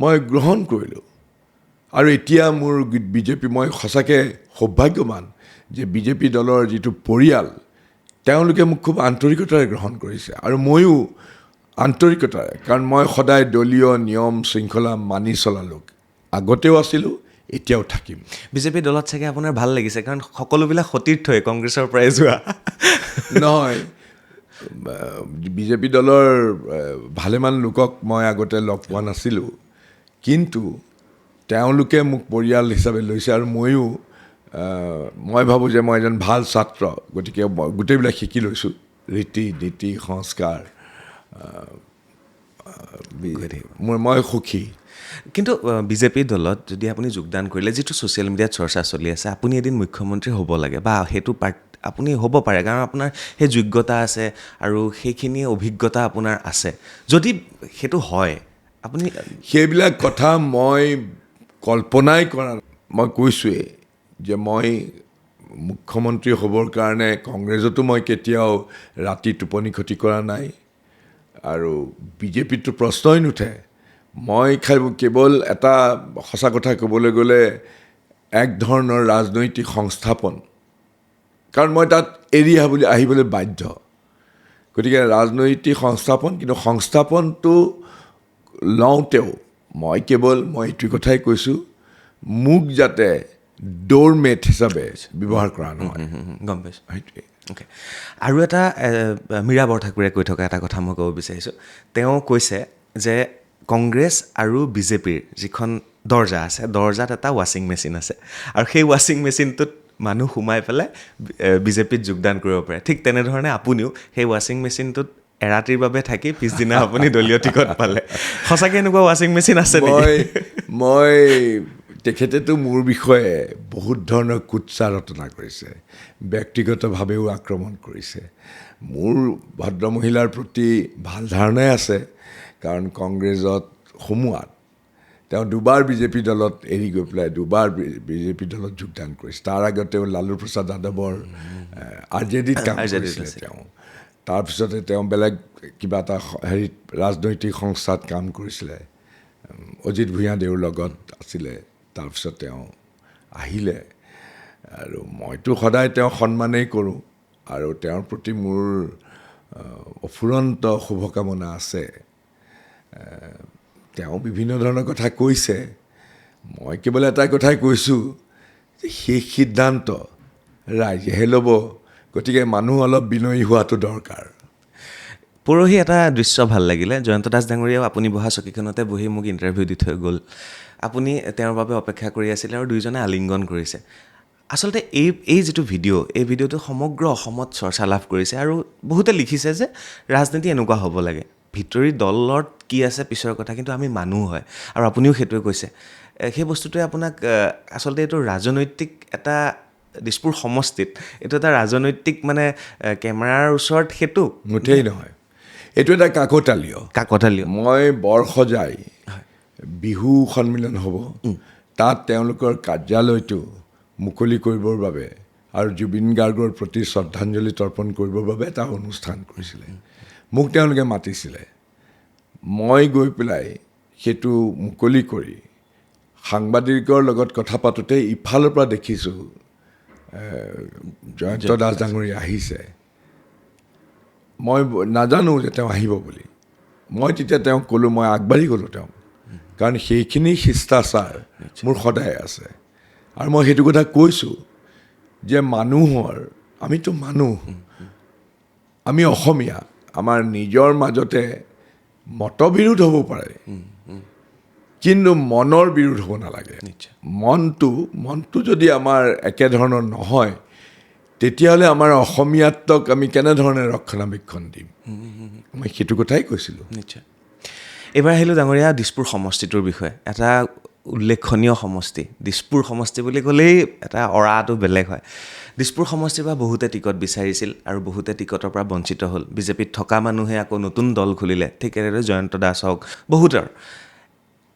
মই গ্ৰহণ কৰিলোঁ। আৰু এতিয়া মোৰ বিজেপি, মই সঁচাকৈ সৌভাগ্যৱান যে বিজেপি দলৰ যিটো পৰিয়াল, তেওঁলোকে মোক খুব আন্তৰিকতাৰে গ্ৰহণ কৰিছে, আৰু ময়ো আন্তৰিকতাৰে, কাৰণ মই সদায় দলীয় নিয়ম শৃংখলা মানি চলা লোক, আগতেও আছিলোঁ, এতিয়াও থাকিম। বিজেপি দলত চাগে আপোনাৰ ভাল লাগিছে, কাৰণ সকলোবিলাক সতীৰ্থই কংগ্ৰেছৰ পৰাই যোৱা। নহয়, বিজেপি দলৰ ভালেমান লোকক মই আগতে লগ পোৱা নাছিলোঁ, কিন্তু তেওঁলোকে মোক পৰিয়াল হিচাপে লৈছে, আৰু মই ভাবোঁ যে মই এজন ভাল ছাত্ৰ, গতিকে গোটেইবিলাক শিকি লৈছোঁ, ৰীতি নীতি সংস্কাৰ, মই সুখী। কিন্তু বিজেপি দলত যদি আপুনি যোগদান কৰিলে, যিটো ছ'চিয়েল মিডিয়াত চৰ্চা চলি আছে, আপুনি এদিন মুখ্যমন্ত্ৰী হ'ব লাগে, বা সেইটো আপুনি হ'ব পাৰে, কাৰণ আপোনাৰ সেই যোগ্যতা আছে আৰু সেইখিনি অভিজ্ঞতা আপোনাৰ আছে। যদি সেইটো হয়, আপুনি সেইবিলাক কথা মই কল্পনাই কৰা, মই কৈছোঁৱেই যে মই মুখ্যমন্ত্ৰী হ'বৰ কাৰণে কংগ্ৰেছতো মই কেতিয়াও ৰাতি টোপনি ক্ষতি কৰা নাই, আৰু বিজেপিতো প্ৰশ্নই নুঠে। মই কেৱল এটা সঁচা কথা ক'বলৈ গ'লে এক ধৰণৰ ৰাজনৈতিক সংস্থাপন, কাৰণ মই তাত এৰি আহিবলৈ বাধ্য, গতিকে ৰাজনৈতিক সংস্থাপন, কিন্তু সংস্থাপনটো লওঁতেও মই এইটো কথাই কৈছোঁ, মোক যাতে ড'ৰমেট হিচাপে ব্যৱহাৰ কৰা নহয়। গম পাইছোঁ, সেইটোৱে। অ'কে। আৰু এটা মীৰা বৰঠাকুৰে কৈ থকা এটা কথা মই ক'ব বিচাৰিছোঁ। তেওঁ কৈছে যে কংগ্ৰেছ আৰু বিজেপিৰ যিখন দৰ্জা আছে, দৰ্জাত এটা ৱাশ্বিং মেচিন আছে, আৰু সেই ৱাশ্বিং মেচিনটোত মানুহ সোমাই পেলাই বিজেপিত যোগদান কৰিব পাৰে। ঠিক তেনেধৰণে আপুনিও সেই ৱাশ্বিং মেচিনটোত এৰাতিৰ বাবে থাকি পিছদিনা আপুনি দলীয় টিকট পালে। সঁচাকৈ এনেকুৱা ৱাশ্বিং মেচিন আছে নেকি? মই তেখেতেতো মোৰ বিষয়ে বহুত ধৰণৰ কুৎসা ৰচনা কৰিছে, ব্যক্তিগতভাৱেও আক্ৰমণ কৰিছে। মোৰ ভদ্ৰমহিলাৰ প্ৰতি ভাল ধাৰণাই আছে, কাৰণ কংগ্ৰেছত সোমোৱাত তেওঁ 2বাৰ বিজেপি দলত এৰি গৈ পেলাই 2বাৰ বিজেপি দলত যোগদান কৰিছে। তাৰ আগত তেওঁ লালু প্ৰসাদ যাদৱৰ RJDত কাম কৰিছিলে তেওঁ। তাৰপিছতে তেওঁ বেলেগ কিবা এটা ৰাজনৈতিক সংস্থাত কাম কৰিছিলে, অজিত ভূঞাদেৱৰ লগত আছিলে। তাৰপিছত তেওঁ আহিলে, আৰু মইতো সদায় তেওঁক সন্মানেই কৰোঁ, আৰু তেওঁৰ প্ৰতি মোৰ অফুৰন্ত শুভকামনা আছে। তেওঁ বিভিন্ন ধৰণৰ কথা কৈছে, মই কেৱল এটা কথাই কৈছোঁ যে শেষ সিদ্ধান্ত ৰাইজেহে ল'ব, গতিকে মানুহ অলপ বিনয়ী হোৱাটো দৰকাৰ। পৰহি এটা দৃশ্য ভাল লাগিলে, জয়ন্ত দাস ডাঙৰীয়াও আপুনি বহা চকীখনতে বহি মোক ইণ্টাৰভিউ দি থৈ গ'ল। আপুনি তেওঁৰ বাবে অপেক্ষা কৰি আছিলে আৰু দুয়োজনে আলিংগন কৰিছে। আচলতে এই যিটো ভিডিঅ', এই ভিডিঅ'টো সমগ্ৰ অসমত চৰ্চা লাভ কৰিছে আৰু বহুতে লিখিছে যে ৰাজনীতি এনেকুৱা হ'ব লাগে, ভিতৰি দলত কি আছে পিছৰ কথা, কিন্তু আমি মানুহ হয়, আৰু আপুনিও সেইটোৱে কৈছে। সেই বস্তুটোৱে আপোনাক আচলতে এইটো ৰাজনৈতিক এটা দিছপুৰ সমষ্টিত এইটো এটা ৰাজনৈতিক মানে কেমেৰাৰ ওচৰত সেইটো মুঠেই নহয়, এইটো এটা কাকতালীয়। মই বৰসজাই বিহু সন্মিলন হ'ব, তাত তেওঁলোকৰ কাৰ্যালয়টো মুকলি কৰিবৰ বাবে আৰু জুবিন গাৰ্গৰ প্ৰতি শ্ৰদ্ধাঞ্জলি তৰ্পণ কৰিবৰ বাবে এটা অনুষ্ঠান কৰিছিলে। মোক তেওঁলোকে মাতিছিলে, মই গৈ পেলাই সেইটো মুকলি কৰি সাংবাদিকৰ লগত কথা পাতোঁতে ইফালৰ পৰা দেখিছোঁ জয়ন্ত দাস ডাঙৰীয়া আহিছে। মই নাজানো যে তেওঁ আহিব বুলি। মই তেতিয়া তেওঁক ক'লোঁ, মই আগবাঢ়ি গ'লোঁ তেওঁক, কাৰণ সেইখিনি শিষ্টাচাৰ মোৰ সদায় আছে। আৰু মই সেইটো কথা কৈছোঁ যে আমিতো মানুহ, আমি অসমীয়া, আমাৰ নিজৰ মাজতে মতবিৰোধ হ'ব পাৰে, কিন্তু মনৰ বিৰোধ হ'ব নালাগে। মনটো যদি আমাৰ একেধৰণৰ নহয়, তেতিয়াহ'লে আমাৰ অসমীয়াত্বক আমি কেনেধৰণে ৰক্ষণাবেক্ষণ দিম? মই সেইটো কথাই কৈছিলোঁ। নিশ্চয়। এইবাৰ আহিলোঁ ডাঙৰীয়া দিছপুৰ সমষ্টিটোৰ বিষয়ে। এটা উল্লেখনীয় সমষ্টি, দিছপুৰ সমষ্টি বুলি ক'লেই এটা অৰাটো বেলেগ হয়। দিছপুৰ সমষ্টিৰ পৰা বহুতে টিকট বিচাৰিছিল আৰু বহুতে টিকটৰ পৰা বঞ্চিত হ'ল। বিজেপিত থকা মানুহে আকৌ নতুন দল খুলিলে, ঠিক এনেদৰে জয়ন্ত দাস হওক, বহুতৰ।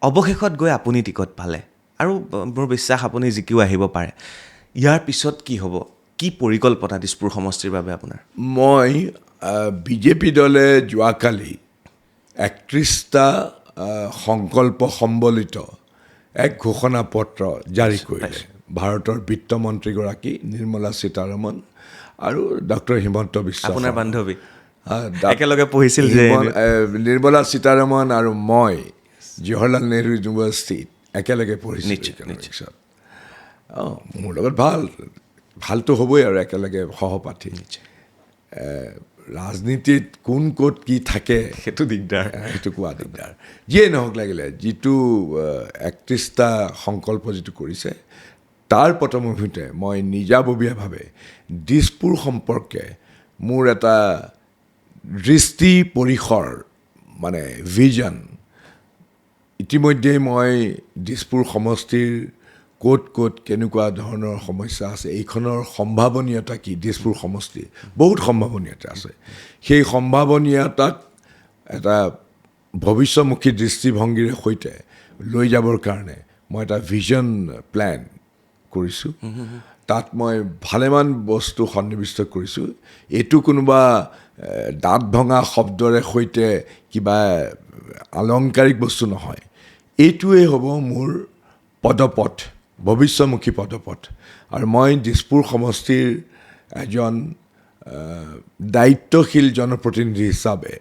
অৱশেষত গৈ আপুনি টিকট পালে আৰু মোৰ বিশ্বাস আপুনি জিকিও আহিব পাৰে। ইয়াৰ পিছত কি হ'ব, কি পৰিকল্পনা দিছপুৰ সমষ্টিৰ বাবে আপোনাৰ? মই বিজেপি দলে যোৱাকালি 31টা সংকল্প সম্বলিত এক ঘোষণা পত্ৰ জাৰি কৰিলে। ভাৰতৰ বিত্তমন্ত্ৰীগৰাকী নিৰ্মলা সীতাৰমণ আৰু ডক্টৰ হিমন্ত বিশ্ব শৰ্মা, আপোনাৰ বান্ধৱী, একেলগে পঢ়িছিল যে নিৰ্মলা সীতাৰমণ আৰু মই জৱাহৰলাল নেহৰু ইউনিভাৰ্চিটিত একেলগে পঢ়িছিলোঁ। নিশ্চয়। মোৰ লগত ভালটো হ'বই আৰু একেলগে সহপাঠী। ৰাজনীতিত কোন ক'ত কি থাকে সেইটো দিগদাৰ, সেইটো কোৱা দিগদাৰ। যিয়ে নহওক লাগিলে, যিটো 31টা সংকল্প যিটো কৰিছে, তাৰ পটভূমিতে মই নিজাববীয়াভাৱে দিছপুৰ সম্পৰ্কে মোৰ এটা দৃষ্টি পৰিসৰ, মানে ভিজন, ইতিমধ্যেই মই দিছপুৰ সমষ্টিৰ ক'ত কেনেকুৱা ধৰণৰ সমস্যা আছে, এইখনৰ সম্ভাৱনীয়তা কি, দিছপুৰ সমষ্টি বহুত সম্ভাৱনীয়তা আছে। সেই সম্ভাৱনীয়তাক এটা ভৱিষ্যমুখী দৃষ্টিভংগীৰে সৈতে লৈ যাবৰ কাৰণে মই এটা ভিজন প্লেন কৰিছোঁ। তাত মই ভালেমান বস্তু সন্নিৱিষ্ট কৰিছোঁ। এইটো কোনোবা দাঁত ভঙা শব্দৰে সৈতে কিবা আলংকাৰিক বস্তু নহয়, এইটোৱেই হ'ব মোৰ পদপথ, ভৱিষ্যমুখী পদপথ। আৰু মই দিছপুৰ সমষ্টিৰ এজন দায়িত্বশীল জনপ্ৰতিনিধি হিচাপে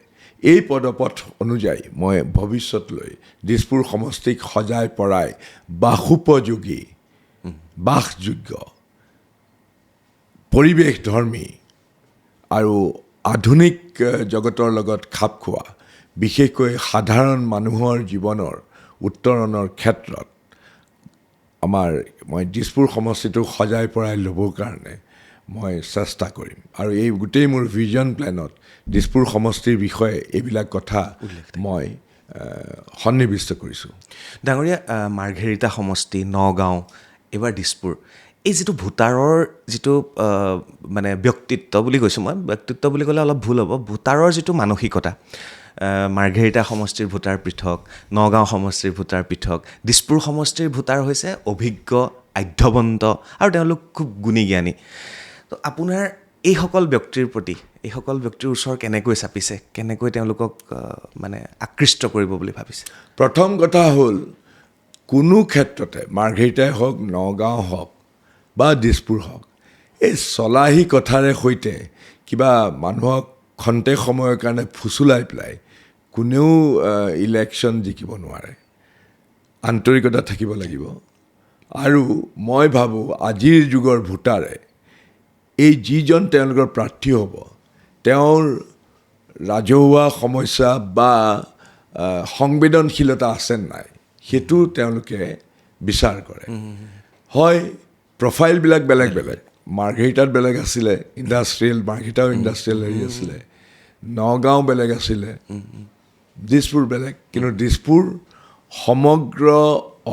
এই পদপথ অনুযায়ী মই ভৱিষ্যতলৈ দিছপুৰ সমষ্টিক সজাই পৰাই বাসোপযোগী, বাসযোগ্য, পৰিৱেশধৰ্মী আৰু আধুনিক জগতৰ লগত খাপ খোৱা, বিশেষকৈ সাধাৰণ মানুহৰ জীৱনৰ উত্তৰণৰ ক্ষেত্ৰত মই দিছপুৰ সমষ্টিটোক সজাই পৰাই ল'বৰ কাৰণে মই চেষ্টা কৰিম। আৰু এই গোটেই মোৰ ভিজন প্লেনত দিছপুৰ সমষ্টিৰ বিষয়ে এইবিলাক কথা মই সন্নিৱিষ্ট কৰিছোঁ। ডাঙৰীয়া, মাৰ্ঘেৰিটা সমষ্টি, নগাঁও, এইবাৰ দিছপুৰ, এই যিটো ভোটাৰৰ যিটো মানে ব্যক্তিত্ব বুলি কৈছোঁ মই, ব্যক্তিত্ব বুলি ক'লে অলপ ভুল হ'ব, ভোটাৰৰ যিটো মানসিকতা, মাৰ্ঘেৰিটা সমষ্টিৰ ভোটাৰ পৃথক, নগাঁও সমষ্টিৰ ভোটাৰ পৃথক, দিছপুৰ সমষ্টিৰ ভোটাৰ হৈছে অভিজ্ঞ, আধ্যবন্ত আৰু তেওঁলোক খুব গুণী জ্ঞানী। তো আপোনাৰ এইসকল ব্যক্তিৰ প্ৰতি, এইসকল ব্যক্তিৰ ওচৰ কেনেকৈ চাপিছে, কেনেকৈ তেওঁলোকক মানে আকৃষ্ট কৰিব বুলি ভাবিছে? প্ৰথম কথা হ'ল, কোনো ক্ষেত্ৰতে মাৰ্ঘেৰিটাই হওক, নগাঁও হওক বা দিছপুৰ হওক, এই চলাহী কথাৰে সৈতে কিবা মানুহক খন্তেক সময়ৰ কাৰণে ফুচুলাই পেলাই কোনেও ইলেকশ্যন জিকিব নোৱাৰে। আন্তৰিকতা থাকিব লাগিব। আৰু মই ভাবোঁ আজিৰ যুগৰ ভোটাৰে এই যিজন তেওঁলোকৰ প্ৰাৰ্থী হ'ব, তেওঁৰ ৰাজহুৱা সমস্যা বা সংবেদনশীলতা আছে নাই সেইটো তেওঁলোকে বিচাৰ কৰে হয় প্ৰফাইলবিলাক বেলেগ বেলেগ মাৰ্ঘেৰিটাত বেলেগ আছিলে ইণ্ডাষ্ট্ৰিয়েল মাৰ্ঘেৰিটাও ইণ্ডাষ্ট্ৰিয়েল এৰিয়া আছিলে নগাঁও বেলেগ আছিলে দিছপুৰ বেলেগ কিন্তু দিছপুৰ সমগ্ৰ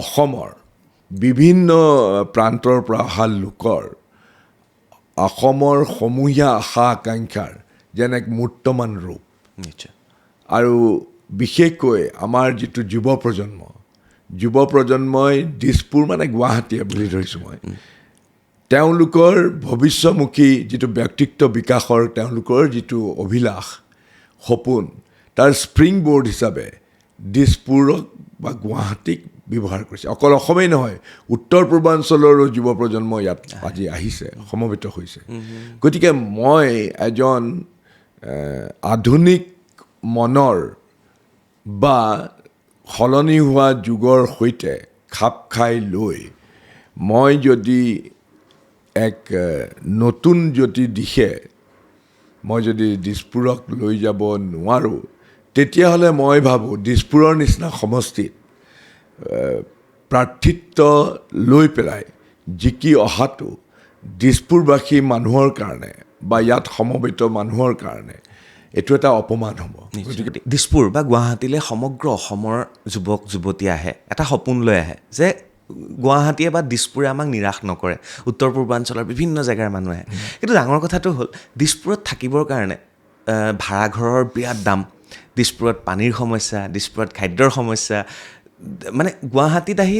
অসমৰ বিভিন্ন প্ৰান্তৰ পৰা অহা লোকৰ অসমৰ সমূহীয়া আশা আকাংক্ষাৰ যেন এক মূৰ্তমান ৰূপ নিশ্চয় আৰু বিশেষকৈ আমাৰ যিটো যুৱ প্ৰজন্মই দিছপুৰ মানে গুৱাহাটীয়ে বুলি ধৰিছোঁ মই তেওঁলোকৰ ভৱিষ্যমুখী যিটো ব্যক্তিত্ব বিকাশৰ তেওঁলোকৰ যিটো অভিলাষ সপোন তাৰ স্প্ৰিং বোৰ্ড হিচাপে দিছপুৰক বা গুৱাহাটীক ব্যৱহাৰ কৰিছে অকল অসমেই নহয় উত্তৰ পূৰ্বাঞ্চলৰো যুৱ প্ৰজন্ম ইয়াত আজি আহিছে সমবেত হৈছে গতিকে মই এজন আধুনিক মনৰ বা সলনি হোৱা যুগৰ সৈতে খাপ খাই লৈ মই যদি এক নতুন যদি দিশে মই যদি দিছপুৰক লৈ যাব নোৱাৰোঁ তেতিয়াহ'লে মই ভাবোঁ দিছপুৰৰ নিচিনা সমষ্টিত প্ৰাৰ্থিত্ব লৈ পেলাই জিকি অহাটো দিছপুৰবাসী মানুহৰ কাৰণে বা ইয়াত সমবেত মানুহৰ কাৰণে এইটো এটা অপমান হ'ব গতিকে দিছপুৰ বা গুৱাহাটীলৈ সমগ্ৰ অসমৰ যুৱক যুৱতী আহে এটা সপোন লৈ আহে যে গুৱাহাটীয়ে বা দিছপুৰে আমাক নিৰাশ নকৰে উত্তৰ পূৰ্বাঞ্চলৰ বিভিন্ন জেগাৰ মানুহ আহে কিন্তু ডাঙৰ কথাটো হ'ল দিছপুৰত থাকিবৰ কাৰণে ভাড়াঘৰৰ বিৰাট দাম দিছপুৰত পানীৰ সমস্যা দিছপুৰত খাদ্যৰ সমস্যা মানে গুৱাহাটীত আহি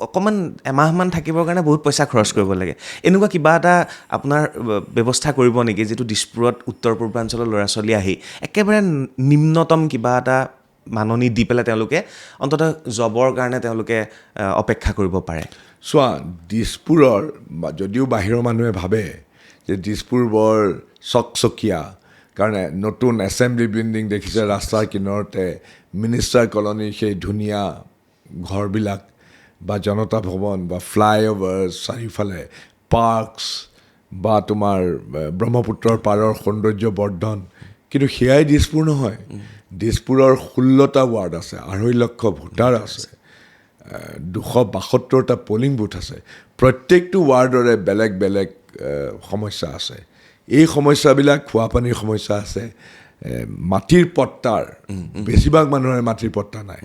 অকণমান এমাহমান থাকিবৰ কাৰণে বহুত পইচা খৰচ কৰিব লাগে এনেকুৱা কিবা এটা আপোনাৰ ব্যৱস্থা কৰিব নেকি যিটো দিছপুৰত উত্তৰ পূৰ্বাঞ্চলৰ ল'ৰা ছোৱালী আহি একেবাৰে নিম্নতম কিবা এটা মাননি দি পেলাই তেওঁলোকে অন্ততঃ জবৰ কাৰণে তেওঁলোকে অপেক্ষা কৰিব পাৰে চোৱা দিছপুৰৰ যদিও বাহিৰৰ মানুহে ভাবে যে দিছপুৰ বৰ চকচকীয়া কাৰণে নতুন এছেম্বলি বিল্ডিং দেখিছে ৰাস্তাৰ কিনাৰতে মিনিষ্টাৰ কলনীৰ সেই ধুনীয়া ঘৰবিলাক বা জনতা ভৱন বা ফ্লাইঅভাৰ চাৰিওফালে পাৰ্কছ বা তোমাৰ ব্ৰহ্মপুত্ৰৰ পাৰৰ সৌন্দৰ্য বৰ্ধন কিন্তু সেয়াই দিছপুৰ নহয় দিছপুৰৰ 16টা ৱাৰ্ড আছে 2.5 লাখ ভোটাৰ আছে 272টা পলিং বুথ আছে প্ৰত্যেকটো ৱাৰ্ডৰে বেলেগ বেলেগ সমস্যা আছে এই সমস্যাবিলাক খোৱা পানীৰ সমস্যা আছে মাটিৰ পট্টাৰ বেছিভাগ মানুহৰে মাটিৰ পট্টা নাই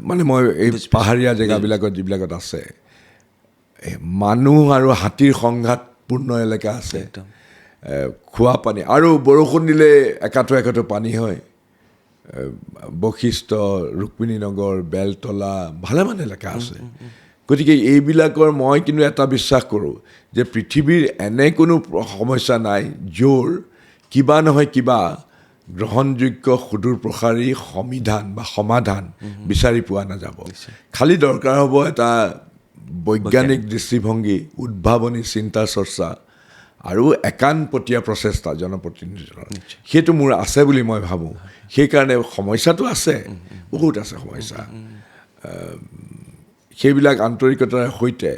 মানে মই এই পাহাৰীয়া জেগাবিলাকত যিবিলাকত আছে মানুহ আৰু হাতীৰ সংঘাতপূৰ্ণ এলেকা আছে খোৱা পানী আৰু বৰষুণ দিলে একাটো পানী হয় বশিষ্ঠ ৰুক্মিণী নগৰ বেলতলা ভালেমান এলেকা আছে গতিকে এইবিলাকৰ মই কিন্তু এটা বিশ্বাস কৰোঁ যে পৃথিৱীৰ এনে কোনো সমস্যা নাই য'ৰ কিবা নহয় কিবা গ্ৰহণযোগ্য সুদূৰ প্ৰসাৰী সমিধান বা সমাধান বিচাৰি পোৱা নাযাব খালি দৰকাৰ হ'ব এটা বৈজ্ঞানিক দৃষ্টিভংগী উদ্ভাৱনী চিন্তা চৰ্চা আৰু একানপতীয়া প্ৰচেষ্টা জনপ্ৰতিনিধিজনৰ সেইটো মোৰ আছে বুলি মই ভাবোঁ সেইকাৰণে সমস্যাটো আছে বহুত আছে সমস্যা সেইবিলাক আন্তৰিকতাৰ সৈতে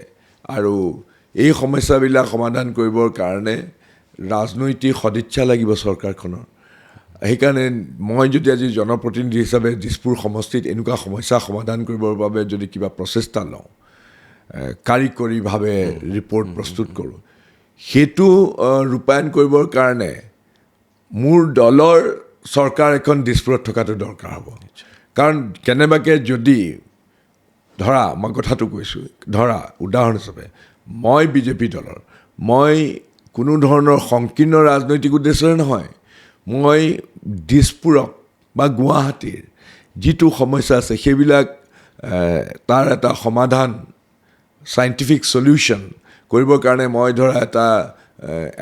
আৰু এই সমস্যাবিলাক সমাধান কৰিবৰ কাৰণে ৰাজনৈতিক সদিচ্ছা লাগিব চৰকাৰখনৰ সেইকাৰণে মই যদি আজি জনপ্ৰতিনিধি হিচাপে দিছপুৰ সমষ্টিত এনেকুৱা সমস্যা সমাধান কৰিবৰ বাবে যদি কিবা প্ৰচেষ্টা লওঁ কাৰিকৰীভাৱে ৰিপৰ্ট প্ৰস্তুত কৰোঁ সেইটো ৰূপায়ণ কৰিবৰ কাৰণে মোৰ দলৰ চৰকাৰ এখন দিছপুৰত থকাটো দৰকাৰ হ'ব কাৰণ কেনেবাকৈ যদি ধৰা মই কথাটো কৈছোঁ ধৰা উদাহৰণ হিচাপে মই বিজেপি দলৰ মই কোনো ধৰণৰ সংকীৰ্ণ ৰাজনৈতিক উদ্দেশ্যৰে নহয় মই দিছপুৰক বা গুৱাহাটীৰ যিটো সমস্যা আছে সেইবিলাক তাৰ এটা সমাধান চাইণ্টিফিক সলিউশ্যন কৰিবৰ কাৰণে মই ধৰা এটা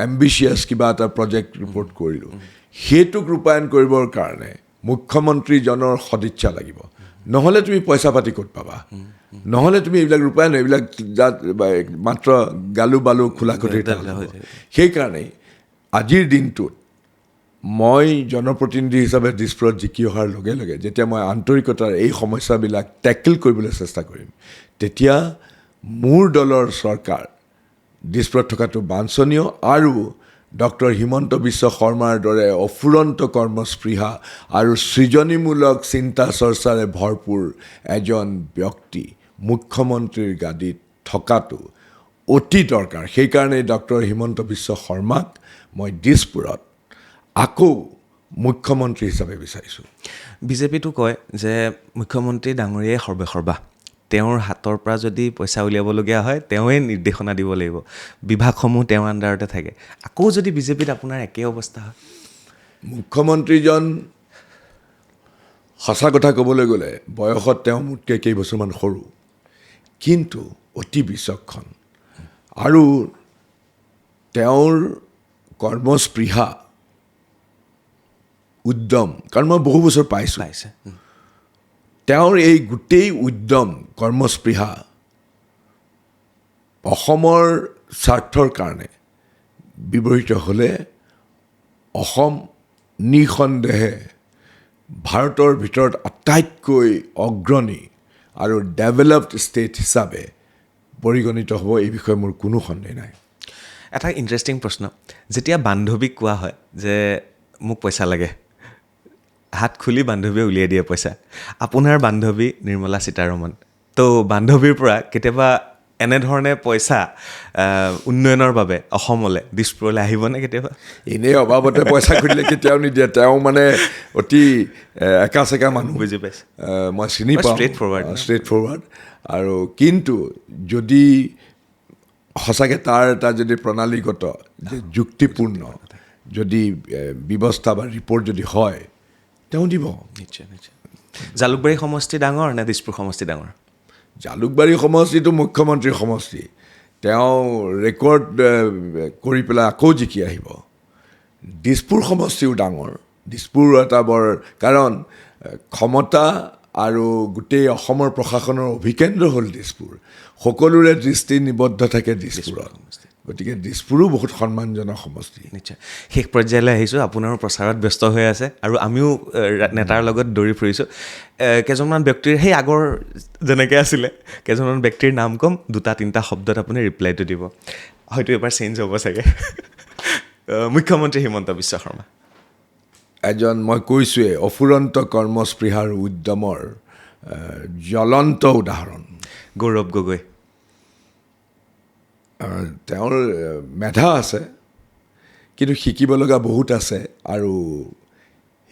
এম্বিচিয়াছ কিবা এটা প্ৰজেক্ট ৰিপৰ্ট কৰিলোঁ সেইটোক ৰূপায়ণ কৰিবৰ কাৰণে মুখ্যমন্ত্ৰীজনৰ সদিচ্ছা লাগিব নহ'লে তুমি পইচা পাতি ক'ত পাবা নহ'লে তুমি এইবিলাক ৰূপায়ণ এইবিলাক মাত্ৰ গালু বালু খোলা কৰি সেইকাৰণেই আজিৰ দিনটোত মই জনপ্ৰতিনিধি হিচাপে দিছপুৰত জিকি অহাৰ লগে লগে যেতিয়া মই আন্তৰিকতাৰ এই সমস্যাবিলাক টেকেল কৰিবলৈ চেষ্টা কৰিম তেতিয়া মোৰ দলৰ চৰকাৰ দিছপুৰত থকাটো বাঞ্ছনীয় আৰু ডক্টৰ হিমন্ত বিশ্ব শৰ্মাৰ দৰে অফুৰন্ত কৰ্মস্পৃহা আৰু সৃজনীমূলক চিন্তা চৰ্চাৰে ভৰপূৰ এজন ব্যক্তি মুখ্যমন্ত্ৰীৰ গাদীত থকাটো অতি দৰকাৰ। সেইকাৰণে ডক্টৰ হিমন্ত বিশ্ব শৰ্মাক মই দিছপুৰত আকৌ মুখ্যমন্ত্ৰী হিচাপে বিচাৰিছোঁ। বিজেপিটো কয় যে মুখ্যমন্ত্ৰী ডাঙৰীয়াই সৰ্বেসৰ্বা, তেওঁৰ হাতৰ পৰা যদি পইচা উলিয়াবলগীয়া হয় তেওঁৱে নিৰ্দেশনা দিব লাগিব, বিভাগসমূহ তেওঁৰ আণ্ডাৰতে থাকে। আকৌ যদি বিজেপিত আপোনাৰ একেই অৱস্থা হয়? মুখ্যমন্ত্ৰীজন সঁচা কথা ক'বলৈ গ'লে বয়সত তেওঁ মোতকৈ কেইবছৰমান সৰু, কিন্তু অতি বিচক্ষণ আৰু তেওঁৰ কৰ্মস্পৃহা উদ্যম, কাৰণ মই বহু বছৰ পাইছোঁ। তেওঁৰ এই গোটেই উদ্যম কৰ্মস্পৃহা অসমৰ স্বাৰ্থৰ কাৰণে ব্যৱহৃত হ'লে অসম নিঃসন্দেহে ভাৰতৰ ভিতৰত আটাইতকৈ অগ্ৰণী আৰু ডেভেলপড ষ্টেট হিচাপে পৰিগণিত হ'ব, এই বিষয়ে মোৰ কোনো সন্দেহ নাই। এটা ইণ্টাৰেষ্টিং প্ৰশ্ন, যেতিয়া বান্ধৱীক কোৱা হয় যে মোক পইচা লাগে, হাত খুলি বান্ধৱীয়ে উলিয়াই দিয়ে পইচা। আপোনাৰ বান্ধৱী নিৰ্মলা সীতাৰমণ, তো বান্ধৱীৰ পৰা কেতিয়াবা এনেধৰণে পইচা উন্নয়নৰ বাবে অসমলৈ দিছপুৰলৈ আহিবনে কেতিয়াবা? এনেই অভাৱতে পইচা খুজিলে কেতিয়াও নিদিয়ে। তেওঁ মানে অতি একা চেকা মানুহ, বুজি পাইছে, মই চিনি পাওঁ, ষ্ট্ৰেইট ফৰৱাৰ্ড। আৰু কিন্তু যদি সঁচাকৈ তাৰ এটা যদি প্ৰণালীগত যে যুক্তিপূৰ্ণ যদি ব্যৱস্থা বা ৰিপৰ্ট যদি হয়, তেওঁ দিব। নিশ্চয় নিশ্চয়। জালুকবাৰী সমষ্টি ডাঙৰ নে দিছপুৰ সমষ্টি ডাঙৰ? জালুকবাৰী সমষ্টিটো মুখ্যমন্ত্ৰীৰ সমষ্টি, তেওঁ ৰেকৰ্ড কৰি পেলাই আকৌ জিকি আহিব। দিছপুৰ সমষ্টিও ডাঙৰ, দিছপুৰ এটা বৰ, কাৰণ ক্ষমতা আৰু গোটেই অসমৰ প্ৰশাসনৰ অভিকেন্দ্ৰ হ'ল দিছপুৰ, সকলোৰে দৃষ্টি নিবদ্ধ থাকে দিছপুৰত, গতিকে দিছপুৰো বহুত সন্মানজনক সমষ্টি। নিশ্চয়। শেষ পৰ্যায়লৈ আহিছোঁ, আপোনাৰো প্ৰচাৰত ব্যস্ত হৈ আছে আৰু আমিও নেতাৰ লগত দৌৰি ফুৰিছোঁ। কেইজনমান ব্যক্তিৰ সেই আগৰ যেনেকৈ আছিলে, কেইজনমান ব্যক্তিৰ নাম ক'ম, 2-3 শব্দত আপুনি ৰিপ্লাইটো দিব, হয়তো এবাৰ চেঞ্জ হ'ব চাগে। মুখ্যমন্ত্ৰী হিমন্ত বিশ্ব শৰ্মা এজন, মই কৈছোঁৱে, অফুৰন্ত কৰ্মস্পৃহাৰ উদ্যমৰ জ্বলন্ত উদাহৰণ। গৌৰৱ গগৈ, তেওঁৰ মেধা আছে, কিন্তু শিকিব লগা বহুত আছে, আৰু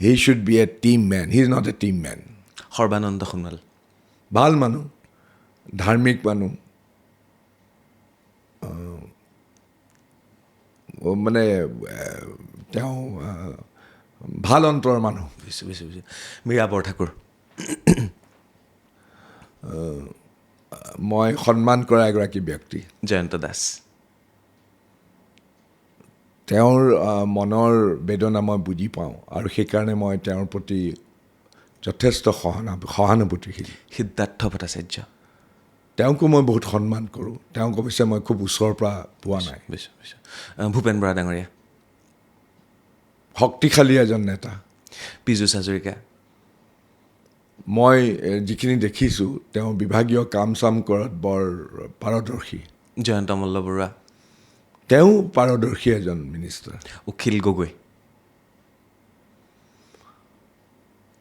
he should be a team man, he is not a team man. Sarbananda Sonowal, ভাল মানুহ, ধাৰ্মিক মানুহ, মানে তেওঁ ভাল অন্তৰৰ মানুহ। বুজিছোঁ। মীৰা বৰঠাকুৰ, মই সন্মান কৰা এগৰাকী ব্যক্তি। জয়ন্ত দাস, তেওঁৰ মনৰ বেদনা মই বুজি পাওঁ, আৰু সেইকাৰণে মই তেওঁৰ প্ৰতি যথেষ্ট সহানুভূতিশীল। সিদ্ধাৰ্থ ভট্টাচাৰ্য, তেওঁকো মই বহুত সন্মান কৰোঁ, তেওঁক অৱশ্যে মই খুব ওচৰৰ পৰা পোৱা নাই। বুজিছোঁ। ভূপেন বৰা ডাঙৰীয়া, শক্তিশালী এজন নেতা। পীযুষ হাজৰিকা, মই যিখিনি দেখিছোঁ তেওঁ বিভাগীয় কাম চাম কৰাত বৰ পাৰদৰ্শী। জয়ন্ত মল্ল বৰুৱা, তেওঁ পাৰদৰ্শী এজন মিনিষ্টাৰ। অখিল গগৈ,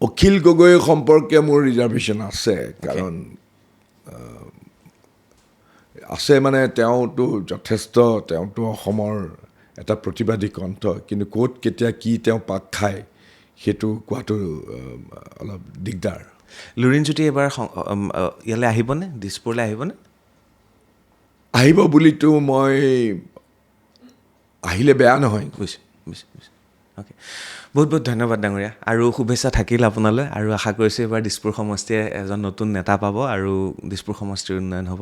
অখিল গগৈ সম্পৰ্কে মোৰ ৰিজাৰ্ভেশ্যন আছে, কাৰণ আছে মানে তেওঁতো যথেষ্ট, তেওঁতো অসমৰ এটা প্ৰতিবাদী কণ্ঠ, কিন্তু ক'ত কেতিয়া কি তেওঁ পাক খায় সেইটো কোৱাটো অলপ দিগদাৰ। লুৰিণজ্যোতি এবাৰ ইয়ালৈ আহিবনে, দিছপুৰলৈ আহিবনে? আহিব বুলিতো মই, আহিলে বেয়া নহয়। বুজিছোঁ। অ'কে, বহুত বহুত ধন্যবাদ ডাঙৰীয়া, আৰু শুভেচ্ছা থাকিল আপোনালৈ, আৰু আশা কৰিছোঁ এইবাৰ দিছপুৰ সমষ্টিয়ে এজন নতুন নেতা পাব আৰু দিছপুৰ সমষ্টিৰ উন্নয়ন হ'ব।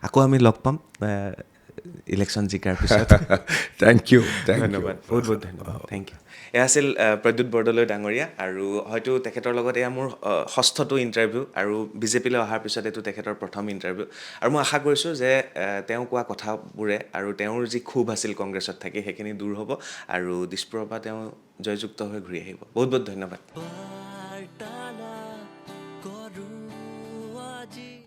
আকৌ আমি লগ পাম ইলেকশ্যন জিকাৰ পিছত। থেংক ইউ, ধন্যবাদ, বহুত বহুত ধন্যবাদ, থেংক ইউ। এয়া আছিল প্ৰদ্যুৎ বৰদলৈ ডাঙৰীয়া, আৰু হয়তো তেখেতৰ লগত এয়া মোৰ 6টো ইণ্টাৰভিউ, আৰু বিজেপিলৈ অহাৰ পিছত এইটো তেখেতৰ প্ৰথম ইণ্টাৰভিউ, আৰু মই আশা কৰিছোঁ যে তেওঁ কোৱা কথাবোৰে আৰু তেওঁৰ যি ক্ষোভ আছিল কংগ্ৰেছত থাকি সেইখিনি দূৰ হ'ব, আৰু দিছপুৰৰ পৰা তেওঁ জয়যুক্ত হৈ ঘূৰি আহিব। বহুত বহুত ধন্যবাদ।